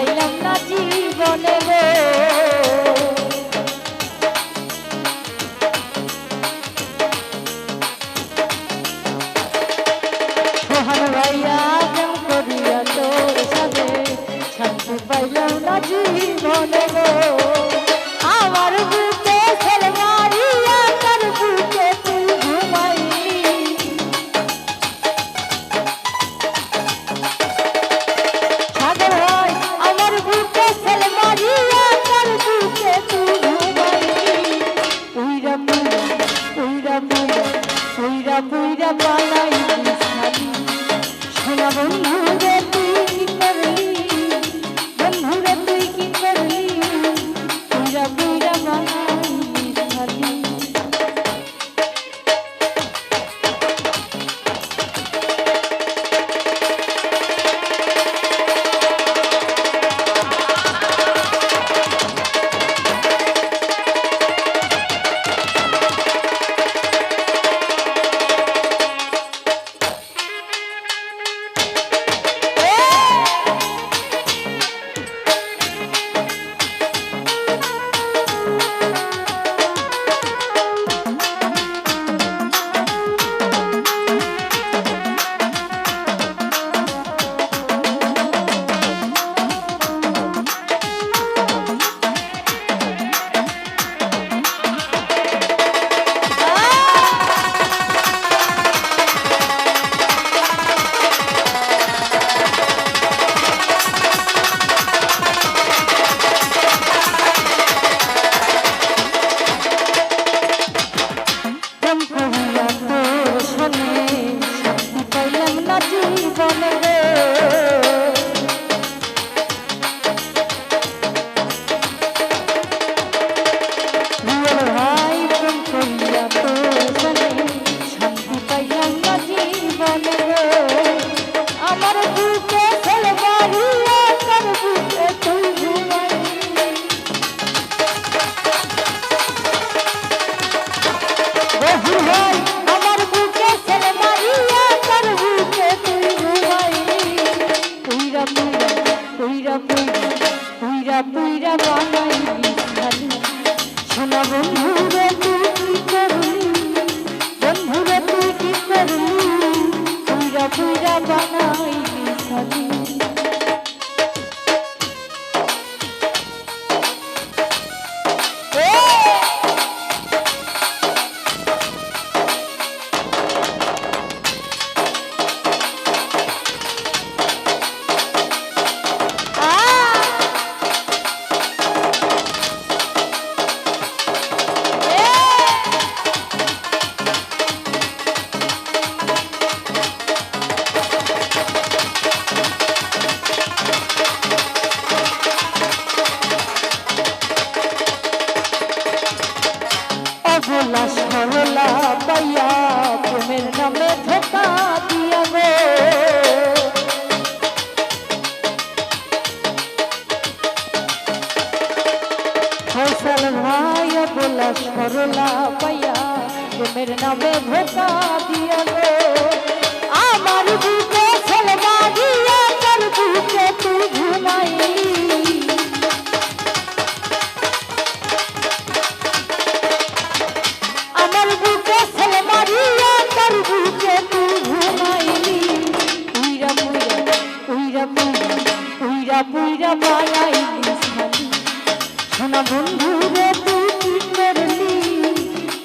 পাইলাম না জীবনে রে সোহান ভাইয়া কেম করিয়া তোর সাথে শান্তি পাইলাম না জীবনে রে আমার বুকে ছেলে মারিয়া তার বুকে তুই ঘুমাইলি সাগর ভাই আমার বুকে ছেলে মারিয়া তার বুকে তুই ঘুমাইলি উইরা পুইরা উইরা পুইরা বানাইলি সাথী সোনা বন্ধু রে তুই কি করলি বন্ধু রে তুই কি করলি পুইরা পুইরা বানাইলি সাথী জীবনে রে ভাই প্রেম করিয়া তোর সনে শান্তি পাইলাম না জীবনে রে আমার বুকে ছেলে মারিয়া তার বুকে তুই ঘুমাইলি বহু ভাই আমার বুকে ছেলে মারিয়া তার বুকে তুই ঘুমাইলি পুইরা পুইরা পুইরা পুইরা বানাইলি সাথী সোনা বন্ধু রে তুই কি করলি বন্ধু রে তুই কি করলি পুইরা পুইরা বানাইলি সাথী অবলা সরলা পাইয়া প্রেমের নামে ধোকা দিয়া গো ফয়সাল ভাই অবলা সরলা পাইয়া প্রেমের নামে ধোকা দিয়া গো আমার বুকে ছেলে মারিয়া তার বুকে তুই ঘুমাইলি আমার বুকে ছেলে মারিয়া তার বুকে তুই ঘুমাইলি উইরা পুইরা বানাইলি সাথী সোনা বন্ধু রে তুই কি করলি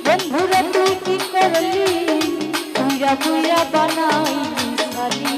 বন্ধু রে তুই কি করলি পুইরা বানাইলি সাথী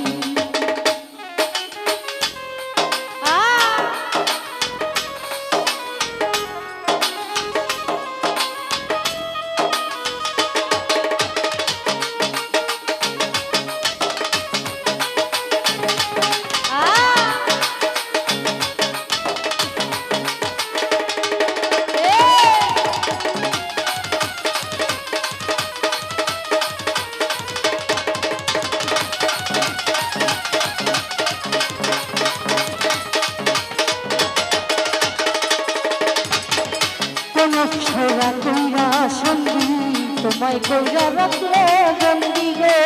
ছোড়া কইরা সঙ্গী তোমায় কইরা রাখলে বন্দি গো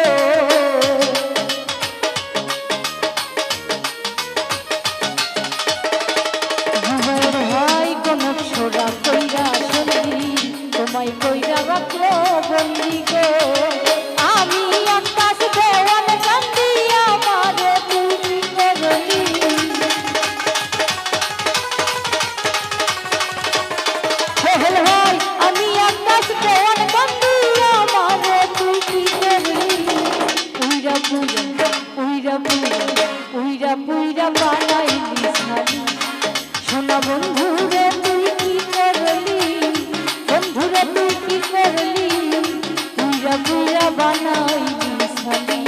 পুইরা বানাইলি শালি সোনা বন্ধুরে তুই কি করলি বন্ধুরে তুই কি করলি পুইরা পুইরা বানাইলি শালি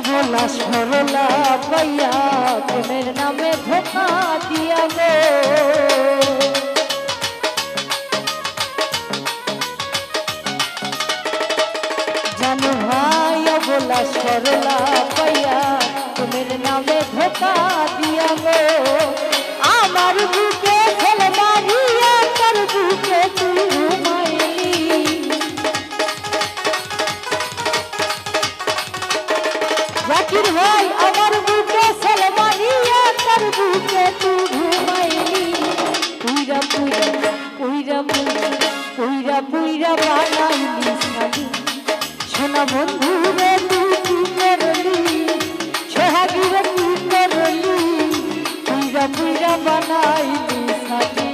ভোলা সরলা পাইয়া প্রেমের নামে ধোকা দিয়া গো জানো ভাই ভোলা সরলা পাইয়া প্রেমের নামে ধোকা দিয়া গো আমার বুকে ফেলে মারিয়া তোর বুকে তুই ঘুমাইলি জাকির ভাই আমার বুকে ফেলে মারিয়া তোর বুকে তুই ঘুমাইলি পুইরা পুইরা পুইরা পুইরা পুইরা বানাইলি শালি সোনা বন্ধুরে তুই কি করলি সোহাগীরে কি করলি পুইরা পুইরা বানাইলি শালি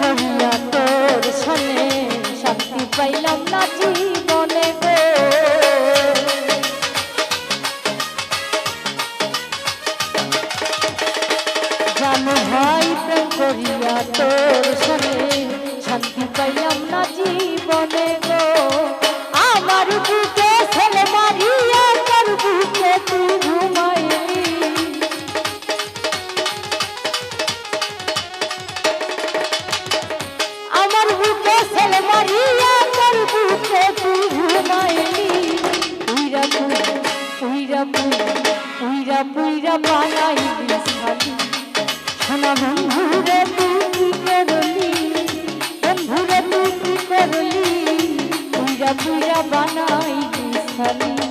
করিয়া তোর সনে শান্তি পাইলাম না জীবনে গো জানো ভাই প্রেম করিয়া তোর সনে শান্তি পাইলাম না জীবনে গো আমার বুকে ছেলে মারিয়া তোর বুকে তুই ঘুমাইলি আমার বুকে ছেলে মারিয়া তোর বুকে তুই ঘুমাইলি পুইরা পুইরা পুইরা পুইরা বানাইলি শালি সোনা বন্ধুরে তুই কি করলি বন্ধুরে তুই কি করলি পুইরা পুইরা বানাইলি শালি